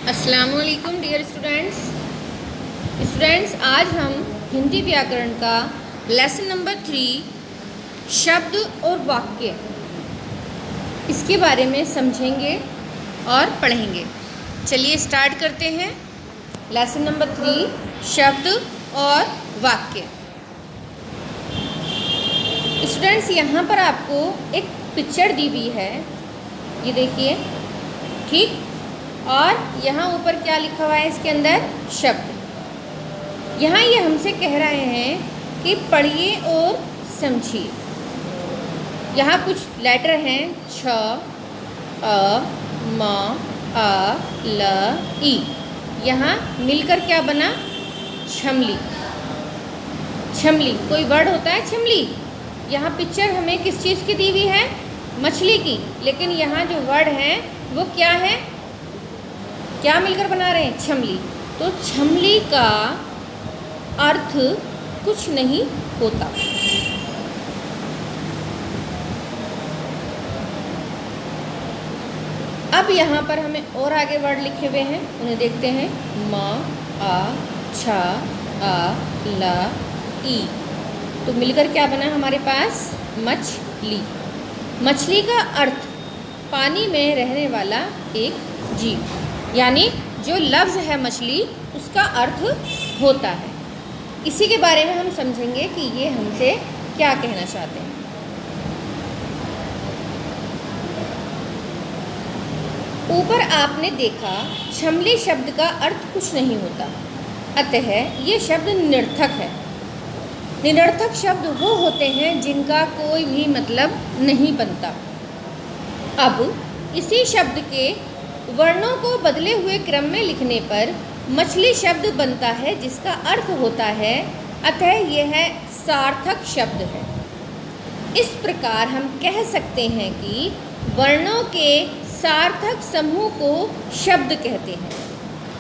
अस्सलामुअलैकुम dear students, आज हम हिंदी व्याकरण का लेसन नंबर 3 शब्द और वाक्य इसके बारे में समझेंगे और पढ़ेंगे। चलिए स्टार्ट करते हैं। लेसन नंबर 3 शब्द और वाक्य। स्टूडेंट्स, यहाँ पर आपको एक पिक्चर दी हुई है, ये देखिए, ठीक। और यहाँ ऊपर क्या लिखा हुआ है, इसके अंदर शब्द। यहाँ ये हमसे कह रहे हैं कि पढ़िए और समझिए। यहाँ कुछ लेटर हैं, छ, अ, म, अ, ल, ई। यहाँ मिलकर क्या बना, छमली। छमली कोई वर्ड होता है, छमली। यहाँ पिक्चर हमें किस चीज़ की दी हुई है, मछली की, लेकिन यहाँ जो वर्ड है वो क्या है, क्या मिलकर बना रहे हैं, छमली। तो छमली का अर्थ कुछ नहीं होता। अब यहाँ पर हमें और आगे वर्ड लिखे हुए हैं, उन्हें देखते हैं। म, आ, छ, आ, ल, ई। तो मिलकर क्या बना हमारे पास, मछली। मछली का अर्थ पानी में रहने वाला एक जीव, यानी जो लफ्ज़ है मछली, उसका अर्थ होता है। इसी के बारे में हम समझेंगे कि ये हमसे क्या कहना चाहते हैं। ऊपर आपने देखा छमली शब्द का अर्थ कुछ नहीं होता, अतः ये शब्द निरर्थक है। निरर्थक शब्द वो होते हैं जिनका कोई भी मतलब नहीं बनता। अब इसी शब्द के वर्णों को बदले हुए क्रम में लिखने पर मछली शब्द बनता है, जिसका अर्थ होता है, अतः यह सार्थक शब्द है। इस प्रकार हम कह सकते हैं कि वर्णों के सार्थक समूह को शब्द कहते हैं।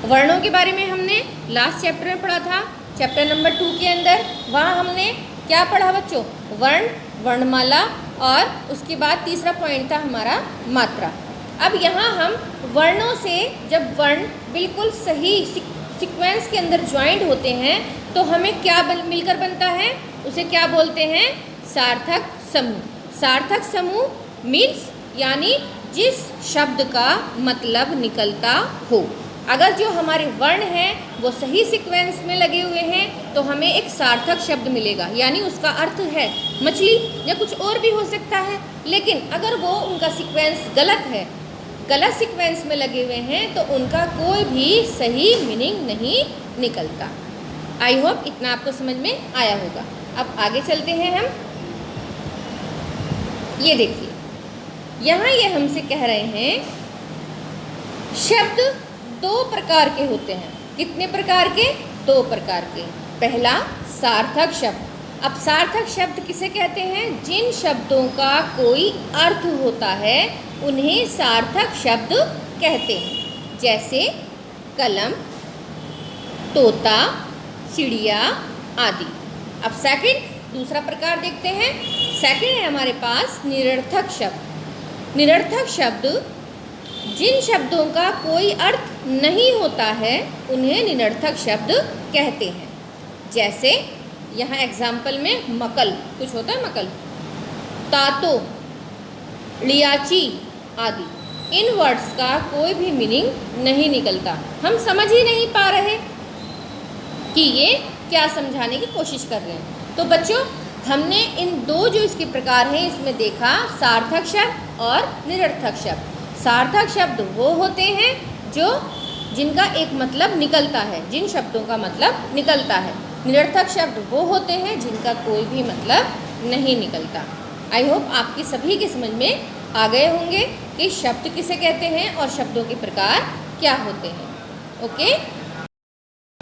वर्णों के बारे में हमने लास्ट चैप्टर में पढ़ा था, चैप्टर नंबर 2 के अंदर। वहाँ हमने क्या पढ़ा बच्चों, वर्ण, वर्णमाला, और उसके बाद तीसरा पॉइंट था हमारा मात्रा। अब यहाँ हम वर्णों से, जब वर्ण बिल्कुल सही सीक्वेंस के अंदर ज्वाइंट होते हैं तो हमें क्या मिलकर बनता है, उसे क्या बोलते हैं, सार्थक समूह। सार्थक समूह मीन्स यानी जिस शब्द का मतलब निकलता हो। अगर जो हमारे वर्ण हैं वो सही सीक्वेंस में लगे हुए हैं तो हमें एक सार्थक शब्द मिलेगा, यानी उसका अर्थ है मछली या कुछ और भी हो सकता है। लेकिन अगर वो उनका सीक्वेंस गलत है, गलत सीक्वेंस में लगे हुए हैं, तो उनका कोई भी सही मीनिंग नहीं निकलता। आई होप इतना आपको समझ में आया होगा। अब आगे चलते हैं हम। ये देखिए, यहाँ ये हमसे कह रहे हैं शब्द 2 प्रकार के होते हैं। कितने प्रकार के, 2 प्रकार के। पहला सार्थक शब्द। अब सार्थक शब्द किसे कहते हैं, जिन शब्दों का कोई अर्थ होता है उन्हें सार्थक शब्द कहते हैं। जैसे कलम, तोता, चिड़िया आदि। अब दूसरा प्रकार देखते हैं। सेकंड है हमारे पास निरर्थक शब्द। निरर्थक शब्द, जिन शब्दों का कोई अर्थ नहीं होता है उन्हें निरर्थक शब्द कहते हैं। जैसे यहाँ एग्जाम्पल में मकल, कुछ होता है मकल, तातो, लियाची आदि। इन वर्ड्स का कोई भी मीनिंग नहीं निकलता। हम समझ ही नहीं पा रहे कि ये क्या समझाने की कोशिश कर रहे हैं। तो बच्चों, हमने इन 2 जो इसके प्रकार हैं इसमें देखा, सार्थक शब्द और निरर्थक शब्द। सार्थक शब्द वो होते हैं जो जिनका एक मतलब निकलता है, जिन शब्दों का मतलब निकलता है। निरर्थक शब्द वो होते हैं जिनका कोई भी मतलब नहीं निकलता। आई होप आपकी सभी की समझ में आ गए होंगे कि शब्द किसे कहते हैं और शब्दों के प्रकार क्या होते हैं। ओके।